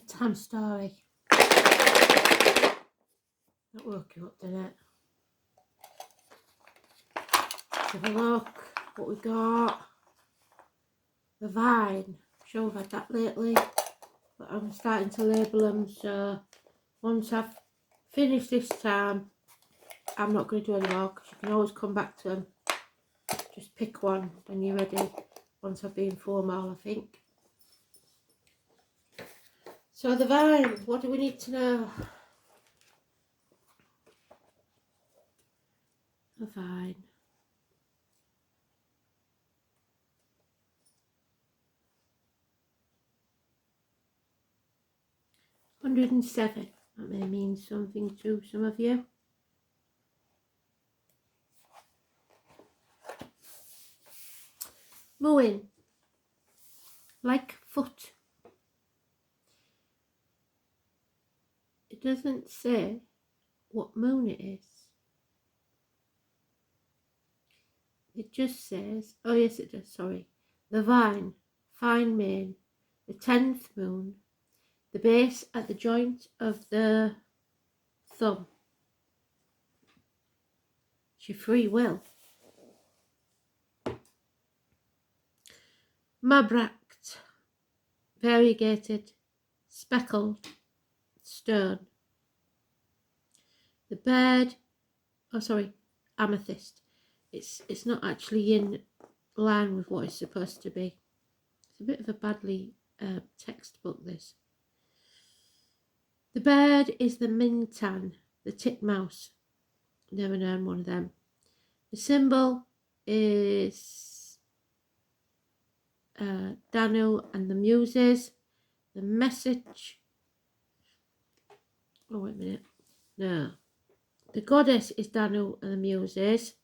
bedtime story. That woke you up, didn't it? Let's have a look what we got. The vine. I'm sure we've had that lately, but I'm starting to label them, so once I've finished this time, I'm not going to do any more, because you can always come back to them. Just pick one when you're ready, once I've been through them all, I think. So the vine, what do we need to know? The vine. $107. That may mean something to some of you. Mooing. Like foot. It doesn't say what moon it is. It just says, oh yes it does, sorry. The vine, fine mane, the 10th moon, the base at the joint of the thumb. It's your free will. Mabract, variegated, speckled stone. The bird, oh sorry, amethyst. It's not actually in line with what it's supposed to be. It's a bit of a badly textbook, this. The bird is the mintan, the titmouse. Never known one of them. The symbol is Danu and the Muses. The message, oh wait a minute, no. The goddess is Danu and the Muses.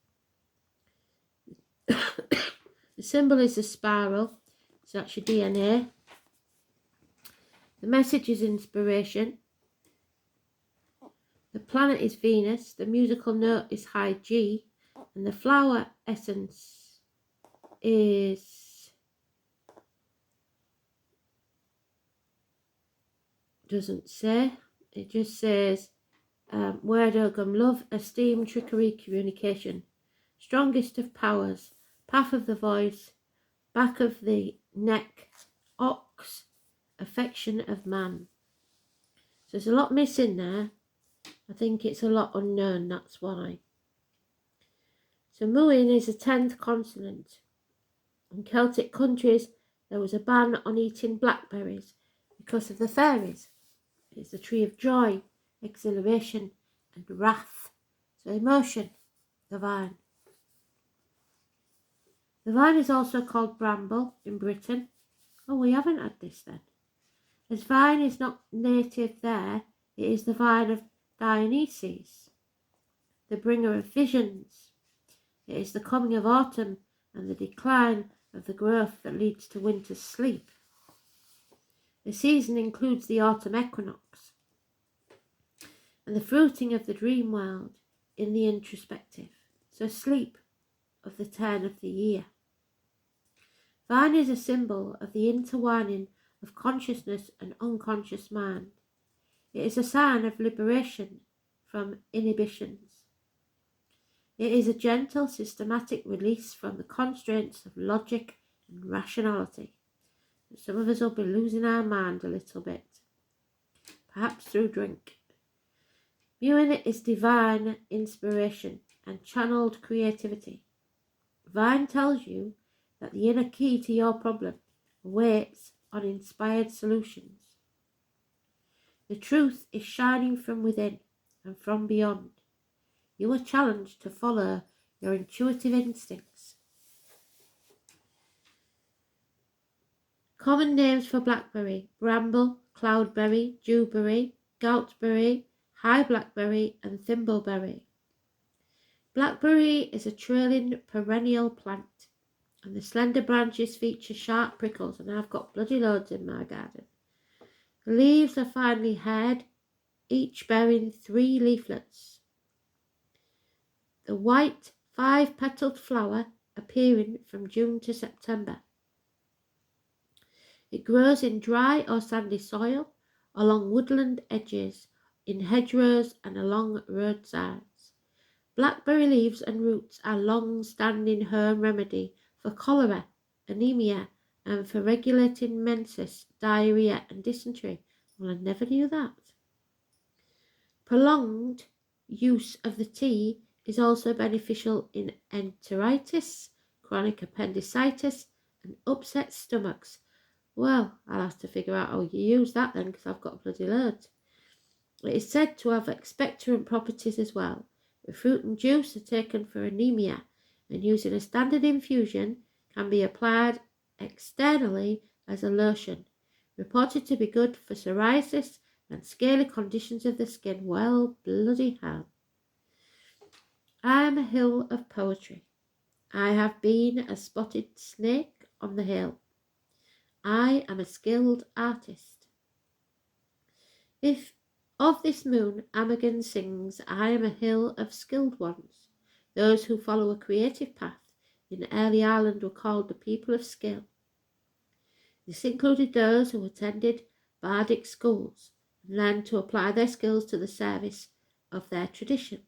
The symbol is a spiral, so that's your DNA. The message is inspiration. The planet is Venus. The musical note is high G. And the flower essence is... doesn't say. It just says word Ogham, love, esteem, trickery, communication. Strongest of powers. Path of the voice, back of the neck, ox, affection of man. So there's a lot missing there. I think it's a lot unknown, that's why. So mooing is a 10th consonant. In Celtic countries, there was a ban on eating blackberries because of the fairies. It's the tree of joy, exhilaration, and wrath. So emotion, the vine. The vine is also called bramble in Britain. Oh, we haven't had this then. As vine is not native there, it is the vine of Dionysus, the bringer of visions. It is the coming of autumn and the decline of the growth that leads to winter's sleep. The season includes the autumn equinox and the fruiting of the dream world in the introspective. So sleep of the turn of the year. Vine is a symbol of the intertwining of consciousness and unconscious mind. It is a sign of liberation from inhibitions. It is a gentle, systematic release from the constraints of logic and rationality. Some of us will be losing our mind a little bit, perhaps through drink. Viewing it is divine inspiration and channeled creativity. Vine tells you that the inner key to your problem waits on inspired solutions. The truth is shining from within and from beyond. You are challenged to follow your intuitive instincts. Common names for blackberry: bramble, cloudberry, dewberry, goutberry, high blackberry, and thimbleberry. Blackberry is a trailing perennial plant, and the slender branches feature sharp prickles, and I've got bloody loads in my garden. The leaves are finely haired, each bearing 3 leaflets. The white 5-petalled flower appearing from June to September. It grows in dry or sandy soil along woodland edges, in hedgerows and along roadsides. Blackberry leaves and roots are long-standing home remedy for cholera, anemia, and for regulating menses, diarrhea, and dysentery. Well, I never knew that. Prolonged use of the tea is also beneficial in enteritis, chronic appendicitis, and upset stomachs. Well, I'll have to figure out how you use that then, because I've got bloody loads. It is said to have expectorant properties as well. The fruit and juice are taken for anemia, and using a standard infusion can be applied externally as a lotion, reported to be good for psoriasis and scaly conditions of the skin. Well, bloody hell. I am a hill of poetry. I have been a spotted snake on the hill. I am a skilled artist. If of this moon Amagon sings, I am a hill of skilled ones. Those who follow a creative path in early Ireland were called the people of skill. This included those who attended bardic schools and learned to apply their skills to the service of their tradition.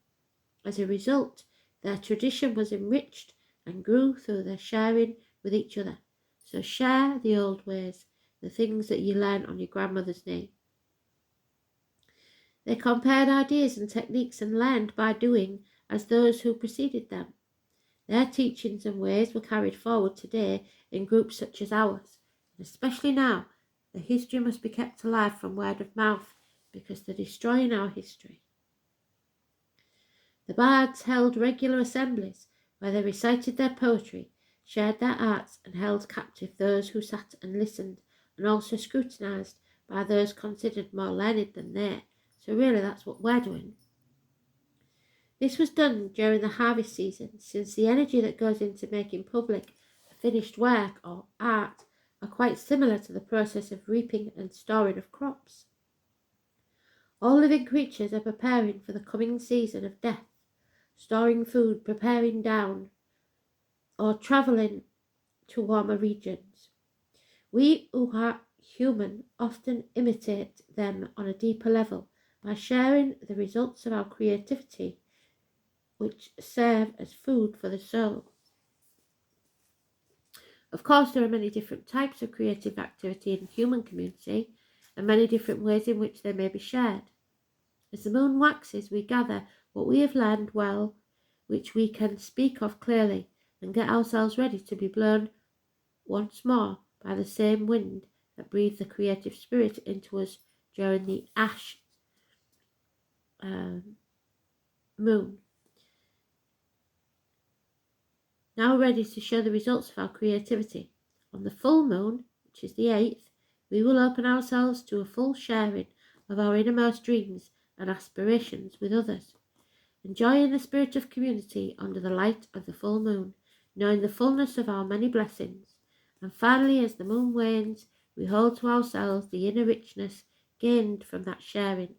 As a result, their tradition was enriched and grew through their sharing with each other. So share the old ways, the things that you learned on your grandmother's knee. They compared ideas and techniques and learned by doing as those who preceded them. Their teachings and ways were carried forward today in groups such as ours, and especially now, the history must be kept alive from word of mouth, because they're destroying our history. The bards held regular assemblies where they recited their poetry, shared their arts, and held captive those who sat and listened, and also scrutinised by those considered more learned than they. So really that's what we're doing. This was done during the harvest season, since the energy that goes into making public a finished work or art are quite similar to the process of reaping and storing of crops. All living creatures are preparing for the coming season of death, storing food, preparing down, or travelling to warmer regions. We who are human often imitate them on a deeper level by sharing the results of our creativity, which serve as food for the soul. Of course, there are many different types of creative activity in the human community, and many different ways in which they may be shared. As the moon waxes, we gather what we have learned well, which we can speak of clearly, and get ourselves ready to be blown once more by the same wind that breathed the creative spirit into us during the ash moon. Now ready to show the results of our creativity. On the full moon, which is the 8th, we will open ourselves to a full sharing of our innermost dreams and aspirations with others, enjoying the spirit of community under the light of the full moon, knowing the fullness of our many blessings. And finally, as the moon wanes, we hold to ourselves the inner richness gained from that sharing.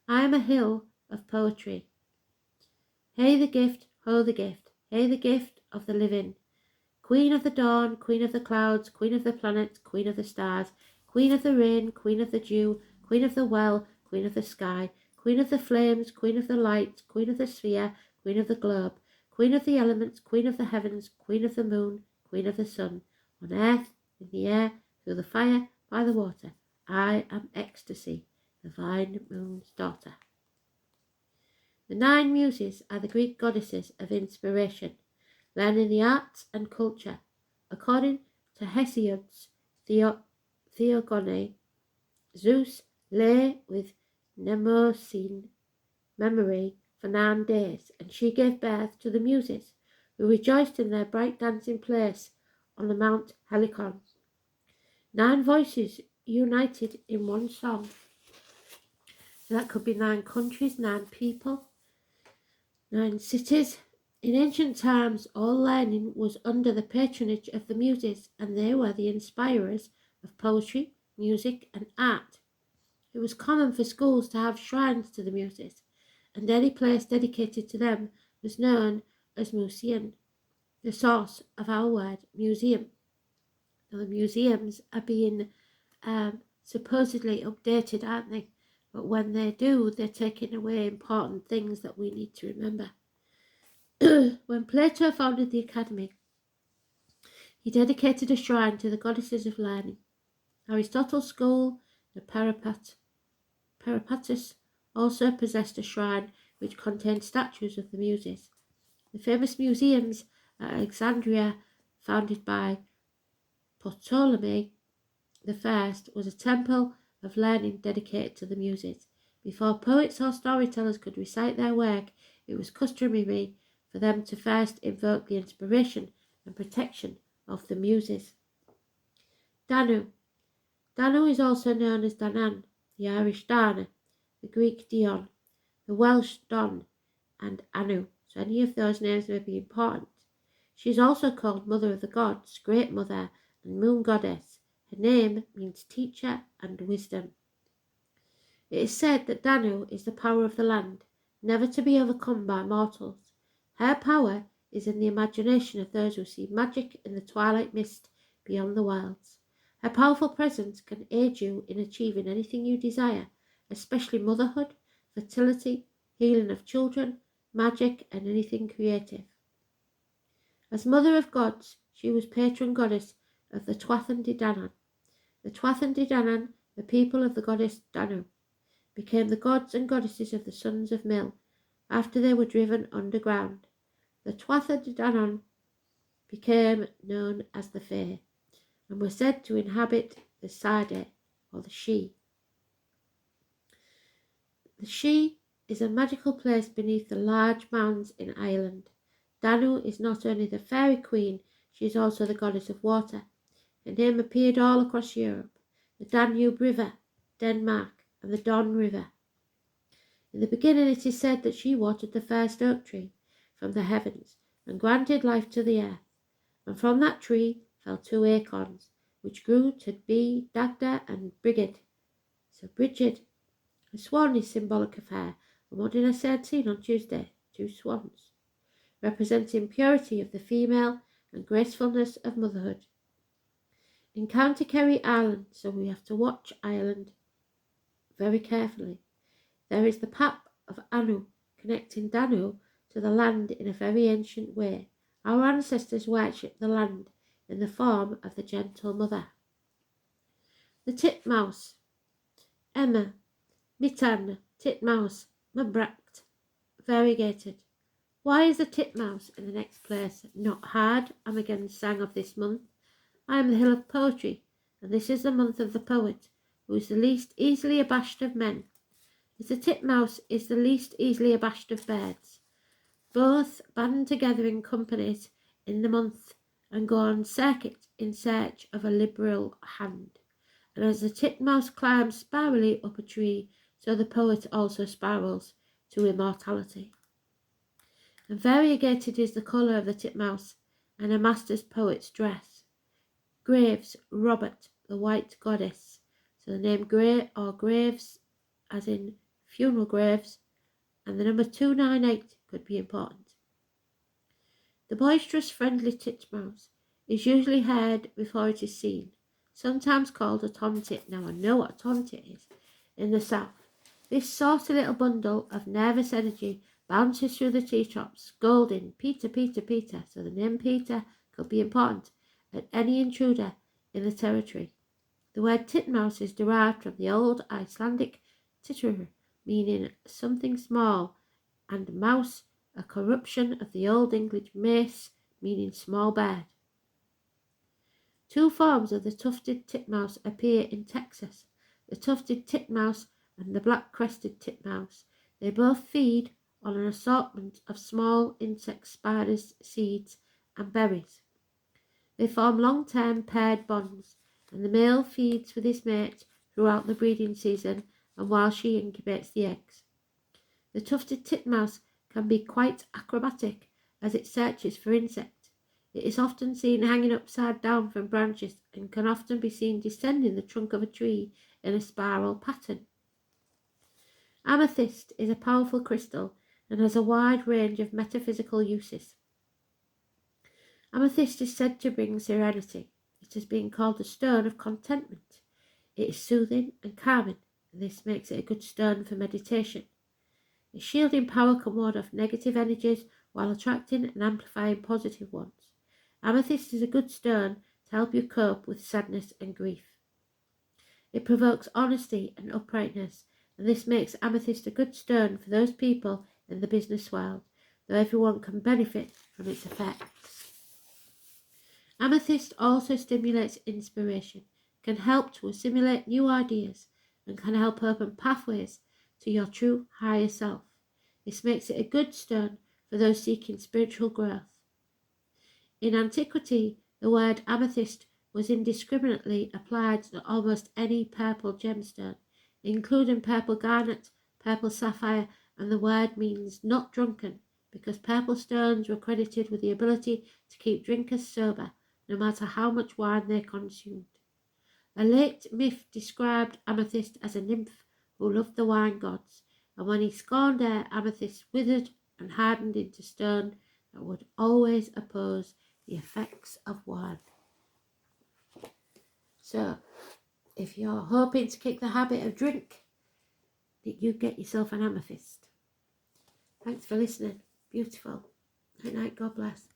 I am a hill of poetry. Hey the gift, ho the gift, hey the gift of the living. Queen of the dawn, queen of the clouds, queen of the planets, queen of the stars, queen of the rain, queen of the dew, queen of the well, queen of the sky, queen of the flames, queen of the light, queen of the sphere, queen of the globe, queen of the elements, queen of the heavens, queen of the moon, queen of the sun, on earth, in the air, through the fire, by the water. I am ecstasy, the divine moon's daughter. The 9 muses are the Greek goddesses of inspiration, learning the arts and culture. According to Hesiod's Theogony, Zeus lay with Mnemosyne memory for 9 days, and she gave birth to the muses, who rejoiced in their bright dancing place on the Mount Helicon. 9 voices united in one song. So that could be 9 countries, 9 people, 9 cities. In ancient times, all learning was under the patronage of the muses, and they were the inspirers of poetry, music, and art. It was common for schools to have shrines to the muses, and any place dedicated to them was known as museum, the source of our word museum. Now, the museums are being supposedly updated, aren't they? But when they do, they're taking away important things that we need to remember. When Plato founded the Academy, he dedicated a shrine to the goddesses of learning. Aristotle's school, the Peripatus, also possessed a shrine which contained statues of the Muses. The famous museums at Alexandria, founded by Ptolemy I, was a temple of learning dedicated to the Muses. Before poets or storytellers could recite their work, it was customary for them to first invoke the inspiration and protection of the Muses. Danu. Danu is also known as Danan, the Irish Dana, the Greek Dion, the Welsh Don, and Anu, so any of those names may be important. She is also called Mother of the Gods, Great Mother, and Moon Goddess. Her name means teacher and wisdom. It is said that Danu is the power of the land, never to be overcome by mortals. Her power is in the imagination of those who see magic in the twilight mist beyond the worlds. Her powerful presence can aid you in achieving anything you desire, especially motherhood, fertility, healing of children, magic, and anything creative. As Mother of Gods, she was patron goddess of the Tuathan De Danann. The Tuathan De Danann, the people of the goddess Danu, became the gods and goddesses of the sons of Mil after they were driven underground. The Tuatha De Danann became known as the Fae and were said to inhabit the Sade, or the She. The She is a magical place beneath the large mounds in Ireland. Danu is not only the fairy queen, she is also the goddess of water. Her name appeared all across Europe, the Danube River, Denmark, and the Don River. In the beginning it is said that she watered the first oak tree from the heavens and granted life to the earth, and from that tree fell 2 acorns, which grew to be Dagda and Brigid. So Brigid, a swan is symbolic of her, and what did I say I'd seen on Tuesday? 2 swans, representing purity of the female and gracefulness of motherhood. In County Kerry, Ireland, so we have to watch Ireland very carefully, there is the Pap of Anu, connecting Danu to the land in a very ancient way. Our ancestors worshipped the land in the form of the gentle mother. The titmouse. Emma, Mitan, titmouse, Mabracht, variegated. Why is the titmouse in the next place? Not hard, I'm again sang of this month. I am the hill of poetry, and this is the month of the poet, who is the least easily abashed of men. As the titmouse is the least easily abashed of birds. Both band together in companies in the month and go on circuit in search of a liberal hand. And as the titmouse climbs spirally up a tree, so the poet also spirals to immortality. And variegated is the colour of the titmouse, and a master's poet's dress. Graves, Robert, the white goddess. So the name Gray or Graves, as in funeral graves, and the number 298 could be important. The boisterous, friendly titmouse is usually heard before it is seen, sometimes called a tomtit. Now I know what a tomtit is in the south. This saucy little bundle of nervous energy bounces through the treetops, scolding, Peter, Peter, Peter. So the name Peter could be important at any intruder in the territory. The word titmouse is derived from the old Icelandic titur, meaning something small, and mouse, a corruption of the Old English mace, meaning small bird. 2 forms of the tufted titmouse appear in Texas, the tufted titmouse and the black-crested titmouse. They both feed on an assortment of small insects, spiders, seeds, and berries. They form long-term paired bonds, and the male feeds with his mate throughout the breeding season and while she incubates the eggs. The tufted titmouse can be quite acrobatic as it searches for insects. It is often seen hanging upside down from branches and can often be seen descending the trunk of a tree in a spiral pattern. Amethyst is a powerful crystal and has a wide range of metaphysical uses. Amethyst is said to bring serenity. It has been called the stone of contentment. It is soothing and calming, and this makes it a good stone for meditation. Its shielding power can ward off negative energies while attracting and amplifying positive ones. Amethyst is a good stone to help you cope with sadness and grief. It provokes honesty and uprightness, and this makes amethyst a good stone for those people in the business world, though everyone can benefit from its effects. Amethyst also stimulates inspiration, can help to assimilate new ideas, and can help open pathways to your true higher self. This makes it a good stone for those seeking spiritual growth. In antiquity, the word amethyst was indiscriminately applied to almost any purple gemstone, including purple garnet, purple sapphire, and the word means not drunken, because purple stones were credited with the ability to keep drinkers sober, no matter how much wine they consumed. A late myth described amethyst as a nymph who loved the wine gods, and when he scorned air, amethyst withered and hardened into stone that would always oppose the effects of wine. So, if you're hoping to kick the habit of drink, you get yourself an amethyst. Thanks for listening. Beautiful. Good night. God bless.